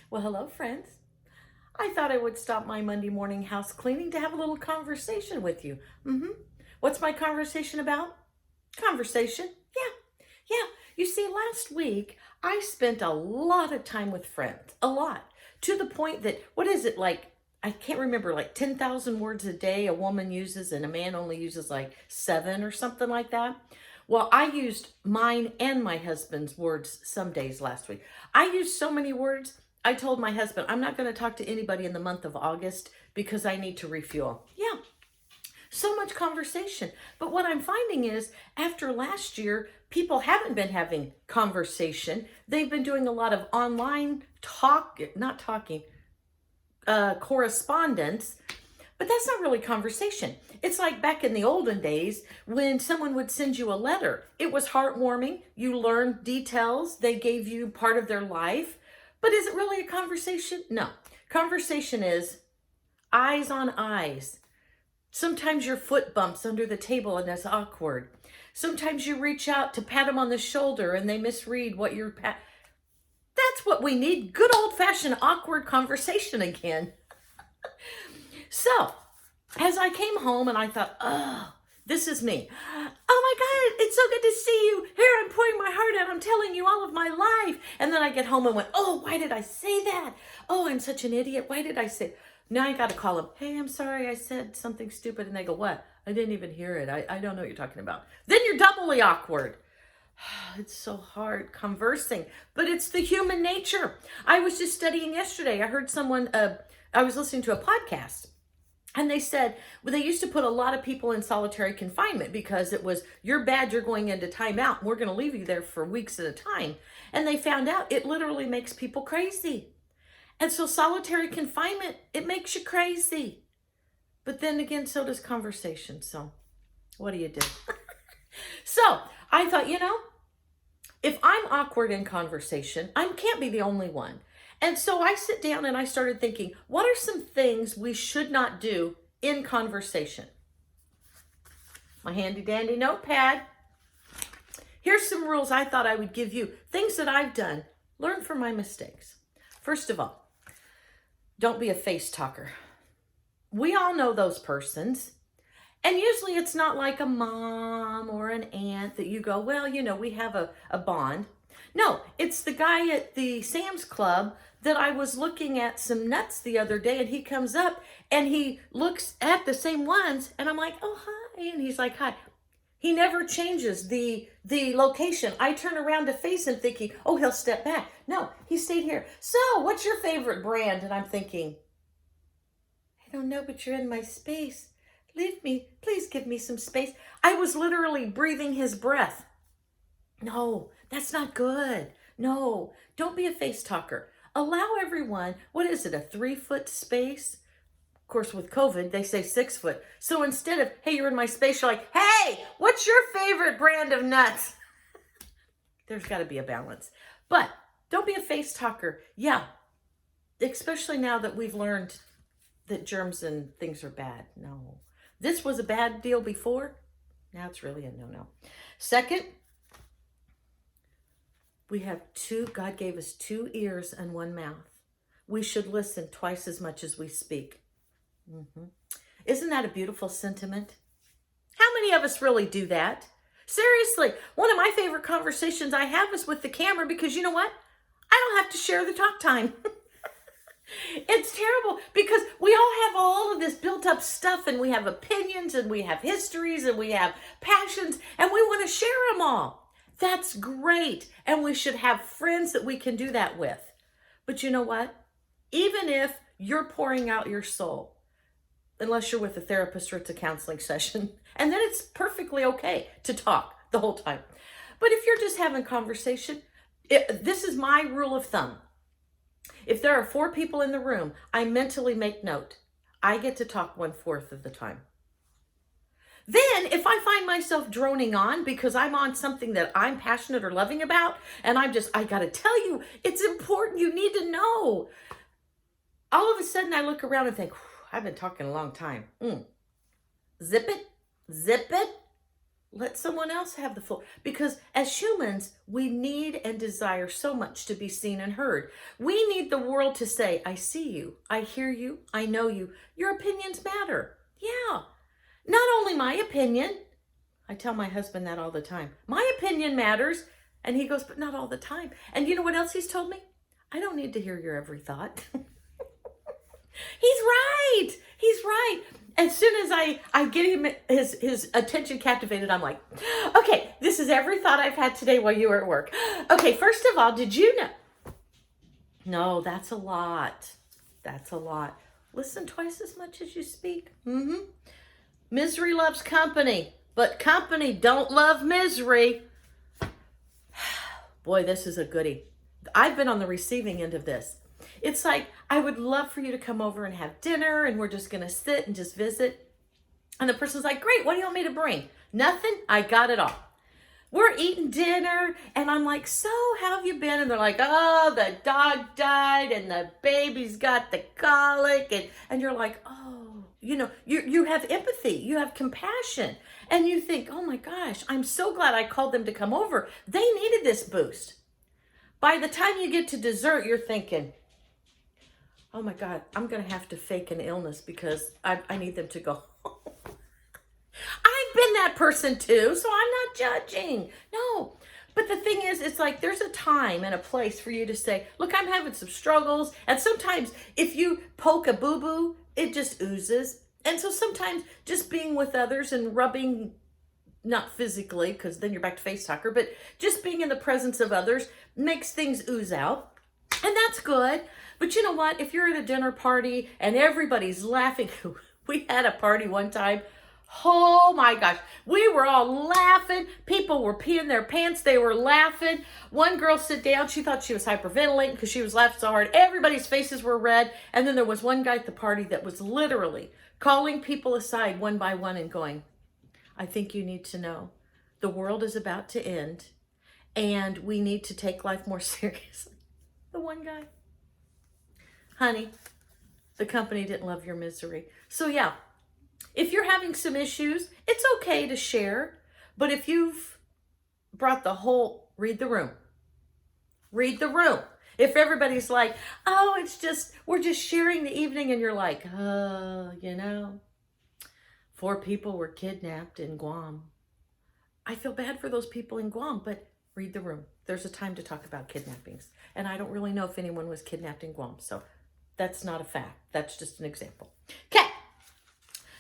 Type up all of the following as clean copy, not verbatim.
Well, hello, friends. I thought I would stop my Monday morning house cleaning to have a little conversation with you. What's my conversation about? Conversation. Yeah. You see, last week I spent a lot of time with friends, a lot, to the point that, what is it, like, I can't remember, like 10,000 words a day a woman uses and a man only uses like seven or something like that. Well, I used mine and my husband's words some days last week. I used so many words. I told my husband, I'm not going to talk to anybody in the month of August because I need to refuel. Yeah, so much conversation. But what I'm finding is after last year, people haven't been having conversation. They've been doing a lot of online correspondence, but that's not really conversation. It's like back in the olden days when someone would send you a letter. It was heartwarming. You learned details. They gave you part of their life. But is it really a conversation? No. Conversation is eyes on eyes. Sometimes your foot bumps under the table and that's awkward. Sometimes you reach out to pat them on the shoulder and they misread what you're That's what we need. Good old-fashioned awkward conversation again. So, as I came home and I thought, oh, this is me. Oh my God, it's so good to see you. Here, I'm pouring my heart out. I'm telling you all of my life. And then I get home and went, oh, why did I say that? Oh, I'm such an idiot. Why did I say? Now I got to call them. Hey, I'm sorry I said something stupid. And they go, what? I didn't even hear it. I don't know what you're talking about. Then you're doubly awkward. It's so hard conversing, but it's the human nature. I was just studying yesterday. I heard someone, I was listening to a podcast. And they said, well, they used to put a lot of people in solitary confinement because it was, you're bad, you're going into timeout. We're going to leave you there for weeks at a time. And they found out it literally makes people crazy. And so solitary confinement, it makes you crazy. But then again, so does conversation. So what do you do? So I thought, if I'm awkward in conversation, I can't be the only one. And so I sit down and I started thinking, what are some things we should not do in conversation? My handy dandy notepad. Here's some rules I thought I would give you. Things that I've done. Learn from my mistakes. First of all, don't be a face talker. We all know those persons. And usually it's not like a mom or an aunt that you go, well, we have a bond. No, it's the guy at the Sam's Club that I was looking at some nuts the other day, and he comes up and he looks at the same ones and I'm like, oh, hi. And he's like, hi. He never changes the location. I turn around to face him thinking, oh, he'll step back. No, he stayed here. So what's your favorite brand? And I'm thinking, I don't know, but you're in my space. Leave me, please give me some space. I was literally breathing his breath. No, that's not good. No, don't be a face talker. Allow everyone, what is it, a 3-foot space? Of course, with COVID, they say 6 foot. So instead of, hey, you're in my space, you're like, hey, what's your favorite brand of nuts? There's got to be a balance. But don't be a face talker. Yeah, especially now that we've learned that germs and things are bad. No. This was a bad deal before. Now it's really a no-no. Second, God gave us 2 ears and 1 mouth. We should listen twice as much as we speak. Isn't that a beautiful sentiment? How many of us really do that? Seriously, one of my favorite conversations I have is with the camera because you know what? I don't have to share the talk time. It's terrible because we all have all of this built up stuff and we have opinions and we have histories and we have passions and we want to share them all. That's great. And we should have friends that we can do that with. But you know what? Even if you're pouring out your soul, unless you're with a therapist or it's a counseling session, and then it's perfectly okay to talk the whole time. But if you're just having conversation, this is my rule of thumb. If there are 4 people in the room, I mentally make note. I get to talk 1/4 of the time. Then if I find myself droning on because I'm on something that I'm passionate or loving about, and I got to tell you, it's important. You need to know. All of a sudden I look around and think, I've been talking a long time. Zip it, let someone else have the floor. Because as humans, we need and desire so much to be seen and heard. We need the world to say, I see you, I hear you, I know you. Your opinions matter. Yeah. Not only my opinion. I tell my husband that all the time. My opinion matters. And he goes, but not all the time. And you know what else he's told me? I don't need to hear your every thought. He's right. He's right. As soon as I get him his attention captivated, I'm like, okay, this is every thought I've had today while you were at work. Okay, first of all, did you know? No, that's a lot. That's a lot. Listen twice as much as you speak. Misery loves company, but company don't love misery. Boy, this is a goodie. I've been on the receiving end of this. It's like, I would love for you to come over and have dinner, and we're just going to sit and just visit. And the person's like, great, what do you want me to bring? Nothing, I got it all. We're eating dinner, and I'm like, so how have you been? And they're like, oh, the dog died, and the baby's got the colic. And you're like, oh, you have empathy, you have compassion. And you think, oh my gosh, I'm so glad I called them to come over. They needed this boost. By the time you get to dessert, you're thinking, oh my God, I'm going to have to fake an illness because I need them to go home. I've been that person too, so I'm not judging. No. But the thing is, it's like there's a time and a place for you to say, look, I'm having some struggles. And sometimes if you poke a boo-boo, it just oozes. And so sometimes just being with others and rubbing, not physically, because then you're back to face talker, but just being in the presence of others makes things ooze out. And that's good. But you know what? If you're at a dinner party and everybody's laughing, we had a party one time. Oh my gosh. We were all laughing. People were peeing their pants. They were laughing. One girl sit down. She thought she was hyperventilating because she was laughing so hard. Everybody's faces were red. And then there was one guy at the party that was literally calling people aside one by one and going, I think you need to know the world is about to end and we need to take life more seriously. The one guy. Honey, the company didn't love your misery. So yeah, if you're having some issues, it's okay to share. But if you've brought the whole, read the room. Read the room. If everybody's like, oh, we're just sharing the evening, and you're like, oh, 4 people were kidnapped in Guam. I feel bad for those people in Guam, but read the room. There's a time to talk about kidnappings. And I don't really know if anyone was kidnapped in Guam. So that's not a fact. That's just an example. Okay.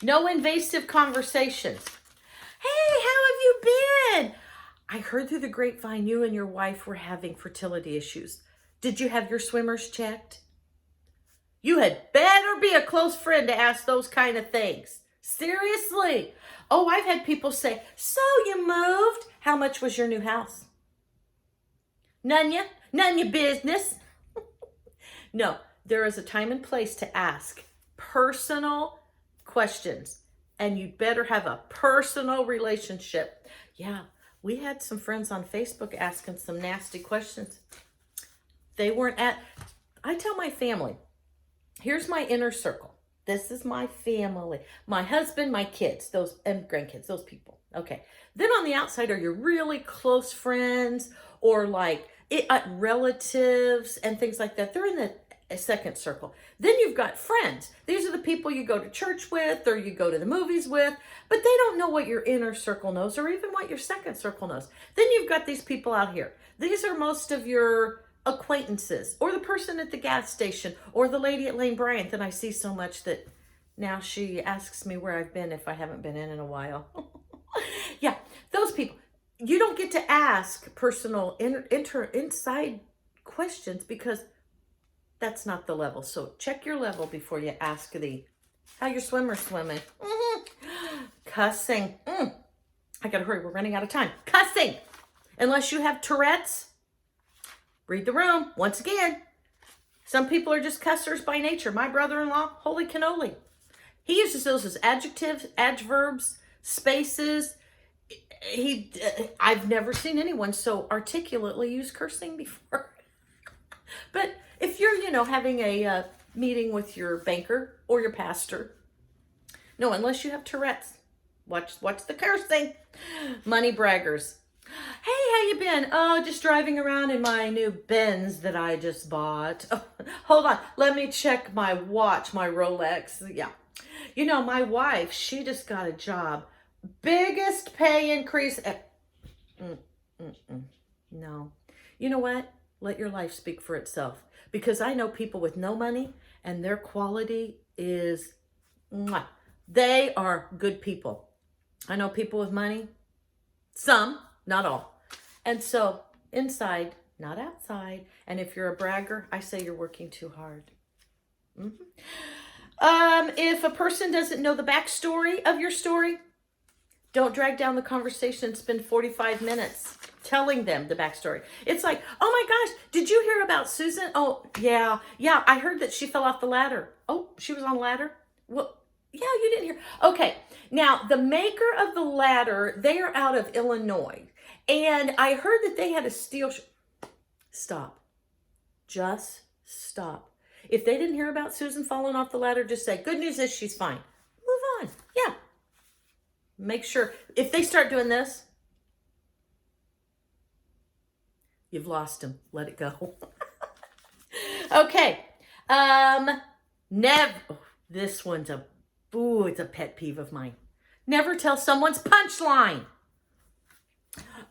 No invasive conversations. Hey, how have you been? I heard through the grapevine you and your wife were having fertility issues. Did you have your swimmers checked? You had better be a close friend to ask those kind of things. Seriously. Oh, I've had people say, so you moved. How much was your new house? None your business. No, there is a time and place to ask personal questions, and you better have a personal relationship. Yeah, we had some friends on Facebook asking some nasty questions. I tell my family, here's my inner circle. This is my family, my husband, my kids, and grandkids, those people. Okay. Then on the outside are your really close friends or relatives and things like that. They're in the second circle. Then you've got friends. These are the people you go to church with or you go to the movies with, but they don't know what your inner circle knows or even what your second circle knows. Then you've got these people out here. These are most of your acquaintances or the person at the gas station or the lady at Lane Bryant that I see so much that now she asks me where I've been if I haven't been in a while. Yeah, those people. You don't get to ask personal inside questions because that's not the level. So check your level before you ask how your swimmer's swimming. Cussing. I gotta hurry, we're running out of time. Cussing. Unless you have Tourette's, read the room. Once again, some people are just cussers by nature. My brother-in-law, holy cannoli. He uses those as adjectives, adverbs, spaces. I've never seen anyone so articulately use cursing before. But if you're, having a meeting with your banker or your pastor, no, unless you have Tourette's, Watch the cursing. Money braggers. Hey, how you been? Oh, just driving around in my new Benz that I just bought. Oh, hold on. Let me check my watch, my Rolex. Yeah. You know, my wife, she just got a job. Biggest pay increase. No. You know what? Let your life speak for itself. Because I know people with no money and their quality is, mwah, they are good people. I know people with money, some, not all. And so inside, not outside. And if you're a bragger, I say you're working too hard. If a person doesn't know the backstory of your story, don't drag down the conversation and spend 45 minutes telling them the backstory. It's like, oh my gosh, did you hear about Susan? Oh, yeah, I heard that she fell off the ladder. Oh, she was on a ladder? Well, yeah, you didn't hear. Okay, now the maker of the ladder, they are out of Illinois. And I heard that they had a steel... Stop. Just stop. If they didn't hear about Susan falling off the ladder, just say, good news is she's fine. Move on. Yeah. Make sure, if they start doing this, you've lost them. Let it go. Okay. Never, this one's it's a pet peeve of mine. Never tell someone's punchline.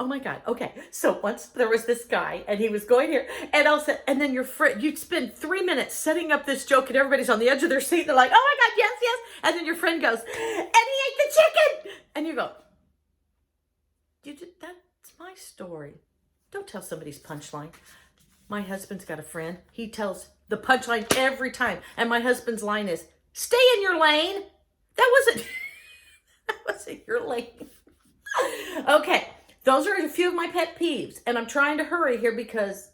Oh my God. Okay. So once there was this guy and he was going here and then your friend, you'd spend 3 minutes setting up this joke and everybody's on the edge of their seat. They're like, oh my God, yes. And then your friend goes, and he ate the chicken. And you go, that's my story. Don't tell somebody's punchline. My husband's got a friend. He tells the punchline every time. And my husband's line is, stay in your lane. That wasn't your lane. Okay. Those are a few of my pet peeves. And I'm trying to hurry here because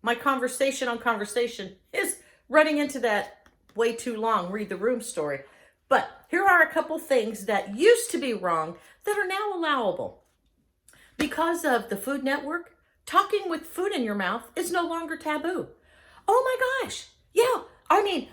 my conversation on conversation is running into that way too long read the room story. But here are a couple things that used to be wrong that are now allowable. Because of the Food Network, talking with food in your mouth is no longer taboo. Oh my gosh. Yeah. I mean,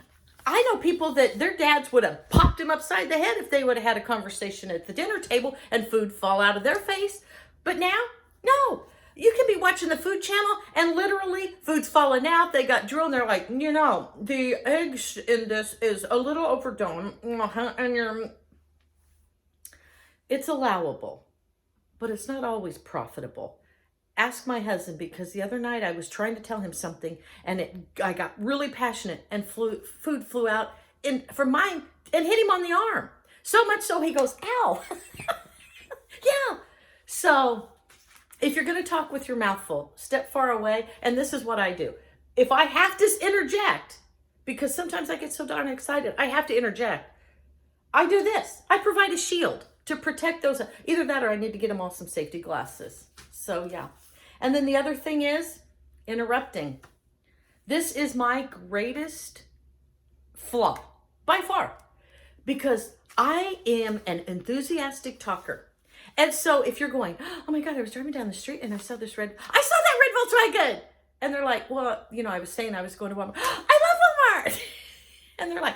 I know people that their dads would have popped them upside the head if they would have had a conversation at the dinner table and food fall out of their face. But now, no. You can be watching the Food Channel and literally food's falling out. They got drool and they're like, the eggs in this is a little overdone. And it's allowable, but it's not always profitable. Ask my husband, because the other night I was trying to tell him something and I got really passionate and food flew out from mine and hit him on the arm. So much so he goes, ow. Yeah. So if you're going to talk with your mouth full, step far away. And this is what I do. If I have to interject, because sometimes I get so darn excited, I have to interject. I do this. I provide a shield to protect those. Either that or I need to get them all some safety glasses. So yeah. And then the other thing is interrupting. This is my greatest flaw by far, because I am an enthusiastic talker. And so if you're going, oh my God, I was driving down the street and I saw that red Volkswagen. And they're like, well, I was saying I was going to Walmart. I love Walmart. And they're like,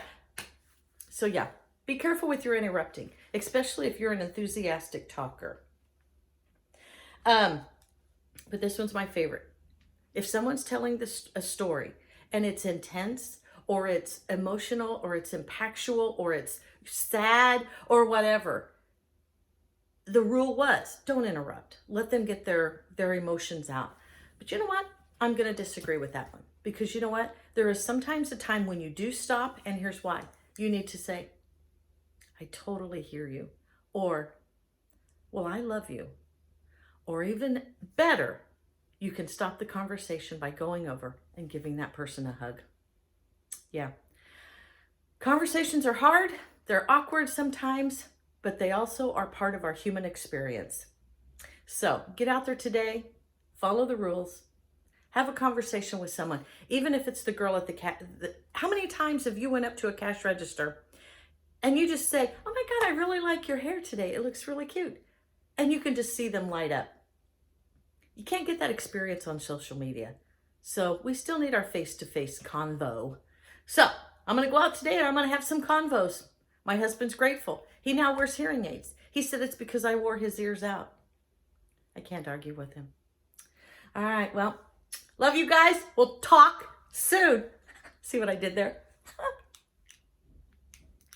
so yeah, be careful with your interrupting, especially if you're an enthusiastic talker. But this one's my favorite. If someone's telling a story and it's intense or it's emotional or it's impactful or it's sad or whatever, the rule was don't interrupt. Let them get their emotions out. But you know what? I'm going to disagree with that one, because you know what? There is sometimes a time when you do stop, and here's why. You need to say, I totally hear you. Or, well, I love you. Or even better, you can stop the conversation by going over and giving that person a hug. Yeah. Conversations are hard. They're awkward sometimes, but they also are part of our human experience. So get out there today, follow the rules, have a conversation with someone, even if it's the girl at how many times have you went up to a cash register and you just say, oh my God, I really like your hair today. It looks really cute. And you can just see them light up. You can't get that experience on social media. So we still need our face-to-face convo. So I'm going to go out today and I'm going to have some convos. My husband's grateful. He now wears hearing aids. He said it's because I wore his ears out. I can't argue with him. All right, well, love you guys. We'll talk soon. See what I did there?